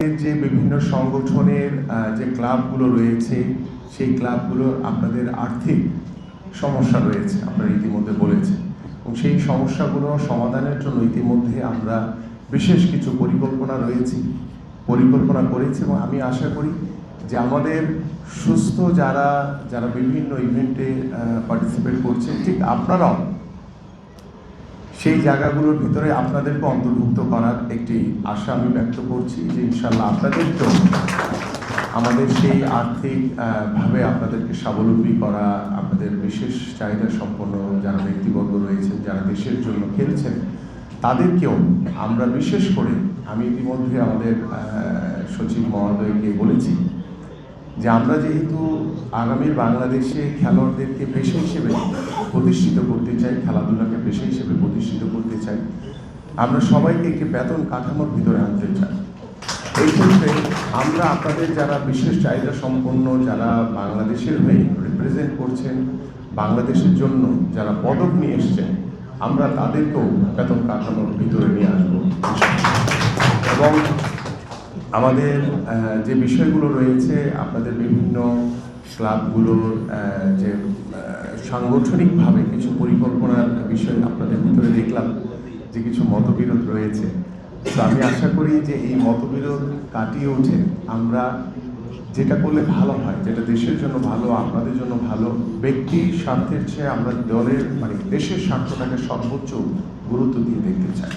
যে বিভিন্ন সংগঠনের যে ক্লাবগুলো রয়েছে সেই ক্লাবগুলোর আপনাদের আর্থিক সমস্যা রয়েছে, আপনারা ইতিমধ্যে বলেছেন, এবং সেই সমস্যাগুলো সমাধানের জন্য ইতিমধ্যে আমরা বিশেষ কিছু পরিকল্পনা করেছি এবং আমি আশা করি যে আমাদের সুস্থ যারা বিভিন্ন ইভেন্টে পার্টিসিপেট করছে, ঠিক আপনারাও সেই জায়গাগুলোর ভিতরে আপনাদেরকে অন্তর্ভুক্ত করার একটি আশা আমি ব্যক্ত করছি যে ইনশাল্লাহ আপনাদেরকেও আমাদের সেই আর্থিক ভাবে আপনাদেরকে স্বাবলম্বী করা, আপনাদের বিশেষ চাহিদা সম্পন্ন যারা ব্যক্তিবর্গ রয়েছেন, যারা দেশের জন্য খেলছেন, তাদেরকেও আমরা বিশেষ করে, আমি ইতিমধ্যে আমাদের সচিব মহোদয়কে বলেছি যে আমরা যেহেতু আগামী বাংলাদেশে খেলোয়াড়দেরকে পেশা হিসেবে প্রতিষ্ঠিত করতে চাই, খেলাধুলাকে পেশা হিসেবে প্রতিষ্ঠিত করতে চাই, আমরা সবাইকে একটি বেতন কাঠামোর ভিতরে আনতে চাই। এই ক্ষেত্রে আমরা আপনাদের যারা বিশেষ চাহিদা সম্পন্ন, যারা বাংলাদেশের হয়ে রিপ্রেজেন্ট করছেন, বাংলাদেশের জন্য যারা পদক নিয়ে এসছেন, আমরা তাদেরকেও বেতন কাঠামোর ভিতরে নিয়ে আসবো। এবং আমাদের যে বিষয়গুলো রয়েছে, আপনাদের বিভিন্ন ক্লাবগুলোর যে সাংগঠনিকভাবে কিছু পরিকল্পনার বিষয় আপনাদের ভিতরে দেখলাম যে কিছু মতবিরোধ রয়েছে, তো আমি আশা করি যে এই মতবিরোধ কাটিয়ে উঠে আমরা যেটা করলে ভালো হয়, যেটা দেশের জন্য ভালো, আপনাদের জন্য ভালো, ব্যক্তির স্বার্থের চেয়ে আমরা দলের দেশের স্বার্থটাকে সর্বোচ্চ গুরুত্ব দিয়ে দেখতে চাই।